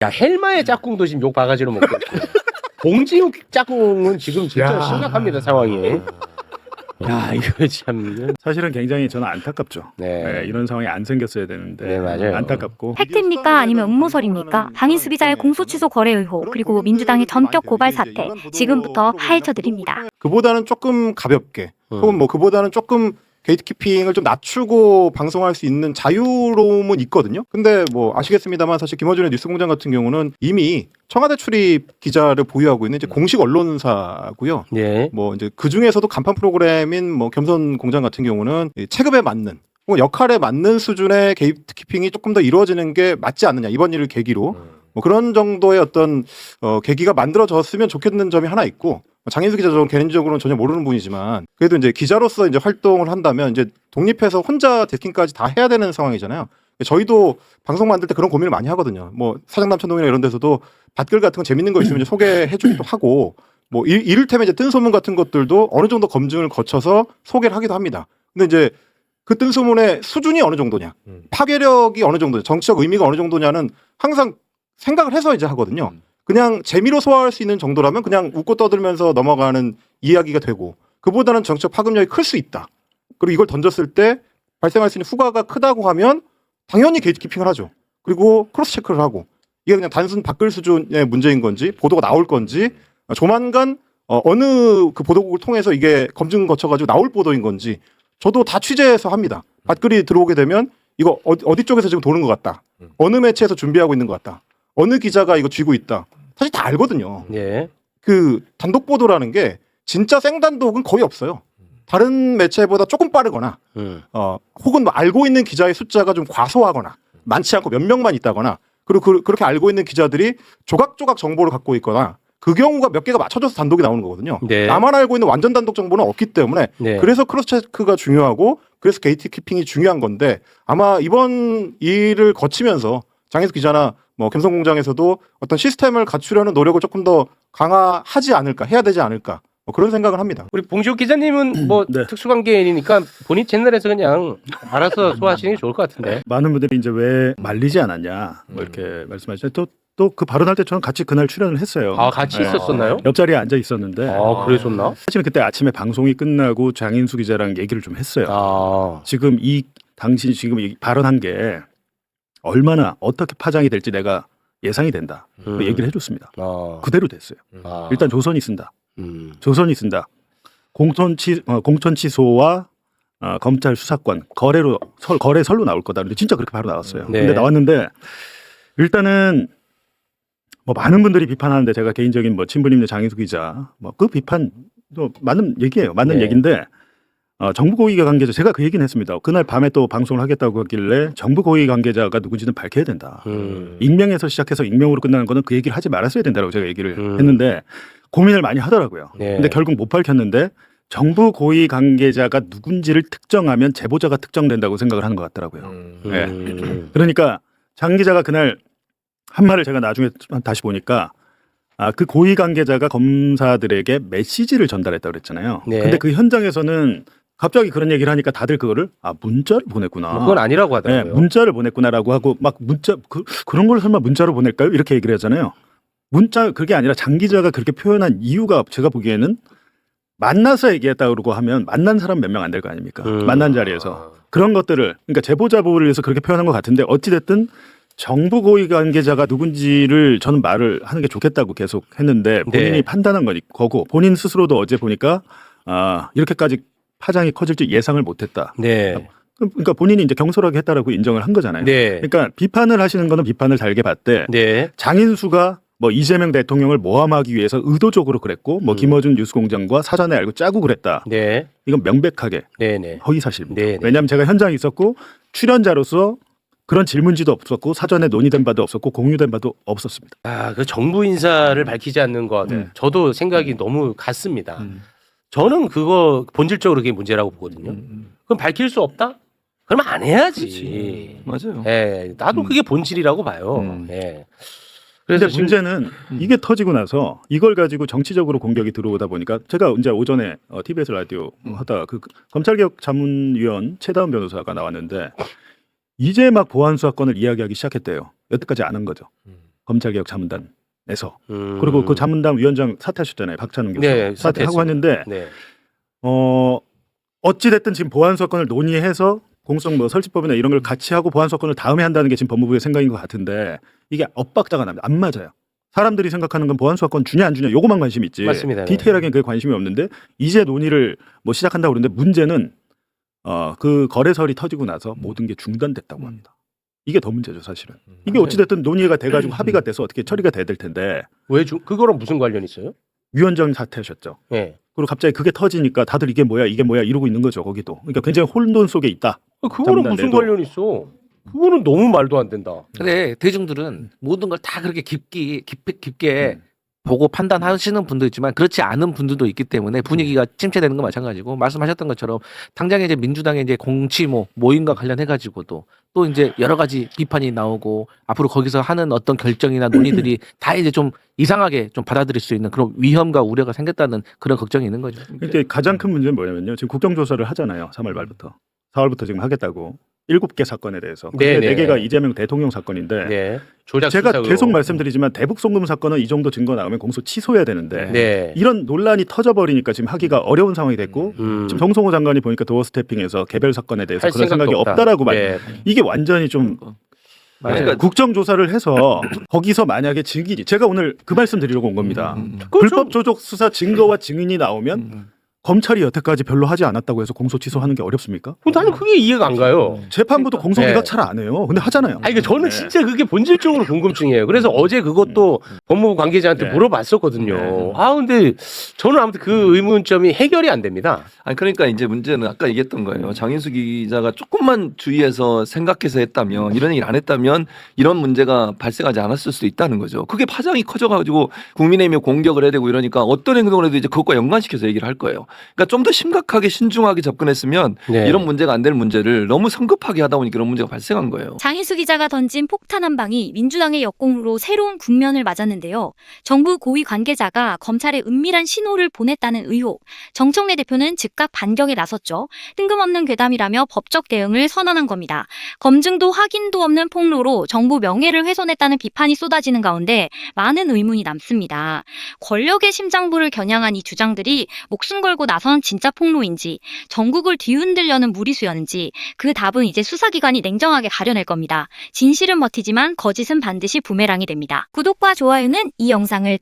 야 헬마의 짝꿍도 지금 욕 바가지로 먹고 있고 봉지욱 짝꿍은 지금 진짜 심각합니다 상황이. 야 이거 참 사실은 굉장히 저는 안타깝죠. 네. 네, 이런 상황이 안 생겼어야 되는데 네, 맞아요. 안타깝고 팩트입니까? 아니면 음모설입니까? 장인수 기자의 공소 취소 거래 의혹 그리고 민주당의 전격 고발 사태 지금부터 파헤쳐 드립니다. 그보다는 조금 가볍게 혹은 뭐 그보다는 조금 게이트키핑을 좀 낮추고 방송할 수 있는 자유로움은 있거든요. 근데 뭐 아시겠습니다만 사실 김어준의 뉴스공장 같은 경우는 이미 청와대 출입 기자를 보유하고 있는 이제 공식 언론사고요. 네. 뭐 이제 그 중에서도 간판 프로그램인 뭐 겸손공장 같은 경우는 이 체급에 맞는 혹은 역할에 맞는 수준의 게이트키핑이 조금 더 이루어지는 게 맞지 않느냐 이번 일을 계기로 뭐 그런 정도의 어떤 계기가 만들어졌으면 좋겠는 점이 하나 있고. 장인수 기자 저는 개인적으로는 전혀 모르는 분이지만 그래도 이제 기자로서 이제 활동을 한다면 이제 독립해서 혼자 데스킹까지 다 해야 되는 상황이잖아요. 저희도 방송 만들 때 그런 고민을 많이 하거든요. 뭐 사장남천동이나 이런 데서도 밭글 같은 거 재밌는 거 있으면 이제 소개해주기도 하고 뭐 이를테면 이제 뜬 소문 같은 것들도 어느 정도 검증을 거쳐서 소개를 하기도 합니다. 근데 이제 그 뜬 소문의 수준이 어느 정도냐, 파괴력이 어느 정도냐, 정치적 의미가 어느 정도냐는 항상 생각을 해서 이제 하거든요. 그냥 재미로 소화할 수 있는 정도라면 그냥 웃고 떠들면서 넘어가는 이야기가 되고 그보다는 정치적 파급력이 클 수 있다. 그리고 이걸 던졌을 때 발생할 수 있는 후과가 크다고 하면 당연히 게이트키핑을 하죠. 그리고 크로스 체크를 하고 이게 그냥 단순 밖글 수준의 문제인 건지 보도가 나올 건지 조만간 어느 그 보도국을 통해서 이게 검증 거쳐가지고 나올 보도인 건지 저도 다 취재해서 합니다. 밖글이 들어오게 되면 이거 어디 쪽에서 지금 도는 것 같다. 어느 매체에서 준비하고 있는 것 같다. 어느 기자가 이거 쥐고 있다. 사실 다 알거든요. 네. 그 단독 보도라는 게 진짜 생단독은 거의 없어요. 다른 매체보다 조금 빠르거나 혹은 뭐 알고 있는 기자의 숫자가 좀 과소하거나 많지 않고 몇 명만 있다거나 그리고 그렇게 알고 있는 기자들이 조각조각 정보를 갖고 있거나 그 경우가 몇 개가 맞춰져서 단독이 나오는 거거든요. 네. 나만 알고 있는 완전 단독 정보는 없기 때문에 네. 그래서 크로스체크가 중요하고 그래서 게이트키핑이 중요한 건데 아마 이번 일을 거치면서 장인수 기자나 뭐 겸손공장에서도 어떤 시스템을 갖추려는 노력을 조금 더 강화하지 않을까, 해야 되지 않을까 뭐 그런 생각을 합니다. 우리 봉지욱 기자님은 뭐 네. 특수관계인이니까 본인 채널에서 그냥 알아서 소화하시는 게 좋을 것 같은데. 많은 분들이 이제 왜 말리지 않았냐 뭐 이렇게 말씀하시죠. 또 그 발언할 때 저는 같이 그날 출연을 했어요. 아 같이 네. 있었었나요? 옆자리에 앉아 있었는데 아 그랬었나? 사실은 그때 아침에 방송이 끝나고 장인수 기자랑 얘기를 좀 했어요. 아. 지금 당신이 지금 이 발언한 게 얼마나 어떻게 파장이 될지 내가 예상이 된다. 그 얘기를 해줬습니다. 그대로 됐어요. 일단 조선이 쓴다. 조선이 쓴다. 공천 취소와 검찰 수사권 거래설로 나올 거다. 근데 진짜 그렇게 바로 나왔어요. 네. 근데 나왔는데 일단은 뭐 많은 분들이 비판하는데 제가 개인적인 뭐 친분있는 장인수 기자 뭐 그 비판도 맞는 얘기예요. 맞는 네. 얘기인데 정부 고위 관계자 제가 그 얘기는 했습니다. 그날 밤에 또 방송을 하겠다고 하길래 정부 고위 관계자가 누군지는 밝혀야 된다. 익명에서 시작해서 익명으로 끝나는 거는 그 얘기를 하지 말았어야 된다고 제가 얘기를 했는데 고민을 많이 하더라고요. 네. 근데 결국 못 밝혔는데 정부 고위 관계자가 누군지를 특정하면 제보자가 특정된다고 생각을 하는 것 같더라고요. 네. 그러니까 장 기자가 그날 한 말을 제가 나중에 다시 보니까 그 고위 관계자가 검사들에게 메시지를 전달했다고 그랬잖아요. 네. 근데 그 현장에서는 갑자기 그런 얘기를 하니까 다들 그거를 문자를 보냈구나. 그건 아니라고 하더라고요. 네, 문자를 보냈구나라고 하고 막 문자 그런 걸 설마 문자로 보낼까요? 이렇게 얘기를 하잖아요. 문자 그게 아니라 장 기자가 그렇게 표현한 이유가 제가 보기에는 만나서 얘기했다고 하면 만난 사람 몇 명 안 될 거 아닙니까? 만난 자리에서 그런 것들을 그러니까 제보자보를 위해서 그렇게 표현한 것 같은데 어찌 됐든 정부 고위 관계자가 누군지를 저는 말을 하는 게 좋겠다고 계속 했는데 본인이 네. 판단한 거고 본인 스스로도 어제 보니까 이렇게까지 파장이 커질지 예상을 못했다. 네. 그러니까 본인이 이제 경솔하게 했다라고 인정을 한 거잖아요. 네. 그러니까 비판을 하시는 거는 비판을 달게 봤대. 네. 장인수가 뭐 이재명 대통령을 모함하기 위해서 의도적으로 그랬고 뭐 김어준 뉴스공장과 사전에 알고 짜고 그랬다. 네. 이건 명백하게 네네. 허위사실입니다. 네네. 왜냐하면 제가 현장에 있었고 출연자로서 그런 질문지도 없었고 사전에 논의된 바도 없었고 공유된 바도 없었습니다. 그 정부 인사를 밝히지 않는 것, 저도 생각이 너무 같습니다. 저는 그거 본질적으로 그게 문제라고 보거든요. 그럼 밝힐 수 없다? 그러면 안 해야지. 맞아요. 예, 나도 그게 본질이라고 봐요. 예. 그런데 지금- 문제는 이게 터지고 나서 이걸 가지고 정치적으로 공격이 들어오다 보니까 제가 이제 오전에 TBS 라디오 하다가 그 검찰개혁 자문위원 최다은 변호사가 나왔는데 이제 막 보안 수사권을 이야기하기 시작했대요. 여태까지 안 한 거죠. 검찰개혁 자문단에서 그리고 그 자문단 위원장 사퇴하셨잖아요. 박찬웅 교수 네, 사퇴하고 했는데 네. 어찌 됐든 지금 보안 사건을 논의해서 공소장 뭐 설치법이나 이런 걸 같이 하고 보안 사건을 다음에 한다는 게 지금 법무부의 생각인 것 같은데 이게 엇박자가 납니다. 안 맞아요. 사람들이 생각하는 건 보안 수사권 주냐 안 주냐 요거만 관심이 있지. 맞습니다. 디테일하게는 그게 관심이 없는데 이제 논의를 뭐 시작한다고 그러는데 문제는 그 거래설이 터지고 나서 모든 게 중단됐다고 합니다. 이게 더 문제죠, 사실은. 이게 어찌됐든 논의가 돼가지고 합의가 돼서 어떻게 처리가 돼야 될 텐데 그거랑 무슨 관련 있어요? 위원장님 사퇴하셨죠. 네. 그리고 갑자기 그게 터지니까 다들 이게 뭐야 이러고 있는 거죠, 거기도. 그러니까 굉장히 혼돈 속에 있다. 그거는 자문단 무슨 내도. 관련 있어? 그거는 너무 말도 안 된다. 근데 대중들은 모든 걸 다 그렇게 깊게 보고 판단하시는 분도 있지만 그렇지 않은 분들도 있기 때문에 분위기가 침체되는 건 마찬가지고 말씀하셨던 것처럼 당장에 이제 민주당의 이제 공치 모임과 관련해 가지고도 또 이제 여러 가지 비판이 나오고 앞으로 거기서 하는 어떤 결정이나 논의들이 다 이제 좀 이상하게 좀 받아들일 수 있는 그런 위험과 우려가 생겼다는 그런 걱정이 있는 거죠. 이게 가장 큰 문제는 뭐냐면요. 지금 국정조사를 하잖아요. 3월 말부터. 4월부터 지금 하겠다고. 7개 사건에 대해서. 네, 근데 네. 4개가 이재명 대통령 사건인데 네. 조작 제가 수사 계속 의혹. 말씀드리지만 대북 송금 사건은 이 정도 증거 나오면 공소 취소해야 되는데 네. 이런 논란이 터져버리니까 지금 하기가 어려운 상황이 됐고 지금 정성호 장관이 보니까 도어 스태핑에서 개별 사건에 대해서 할 그런 생각이 생각도 없다. 없다라고 말. 네. 이게 완전히 좀 그러니까 국정조사를 해서 거기서 만약에 증인이 제가 오늘 그 말씀 드리려고 온 겁니다. 불법 조작 수사 증거와 증인이 나오면 검찰이 여태까지 별로 하지 않았다고 해서 공소 취소하는 게 어렵습니까? 나는 그게 이해가 안 가요. 재판부도 공소기각 네. 잘 안 해요. 근데 하잖아요. 아니, 그러니까 저는 네. 진짜 그게 본질적으로 궁금증이에요. 그래서 어제 그것도 법무부 관계자한테 네. 물어봤었거든요. 네. 근데 저는 아무튼 그 의문점이 해결이 안 됩니다. 아니 그러니까 이제 문제는 아까 얘기했던 거예요. 장인수 기자가 조금만 주의해서 생각해서 했다면 이런 얘기를 안 했다면 이런 문제가 발생하지 않았을 수도 있다는 거죠. 그게 파장이 커져가지고 국민의힘이 공격을 해야 되고 이러니까 어떤 행동을 해도 이제 그것과 연관시켜서 얘기를 할 거예요. 그러니까 좀 더 심각하게 신중하게 접근했으면 네. 이런 문제가 안 될 문제를 너무 성급하게 하다 보니까 이런 문제가 발생한 거예요. 장인수 기자가 던진 폭탄 한 방이 민주당의 역공으로 새로운 국면을 맞았는데요. 정부 고위 관계자가 검찰에 은밀한 신호를 보냈다는 의혹. 정청래 대표는 즉각 반격에 나섰죠. 뜬금없는 괴담이라며 법적 대응을 선언한 겁니다. 검증도 확인도 없는 폭로로 정부 명예를 훼손했다는 비판이 쏟아지는 가운데 많은 의문이 남습니다. 권력의 심장부를 겨냥한 이 주장들이 목숨 걸고 나선 진짜 폭로인지 전국을 뒤흔들려는 무리수였는지 그 답은 이제 수사기관이 냉정하게 가려낼 겁니다. 진실은 버티지만 거짓은 반드시 부메랑이 됩니다. 구독과 좋아요는 이 영상을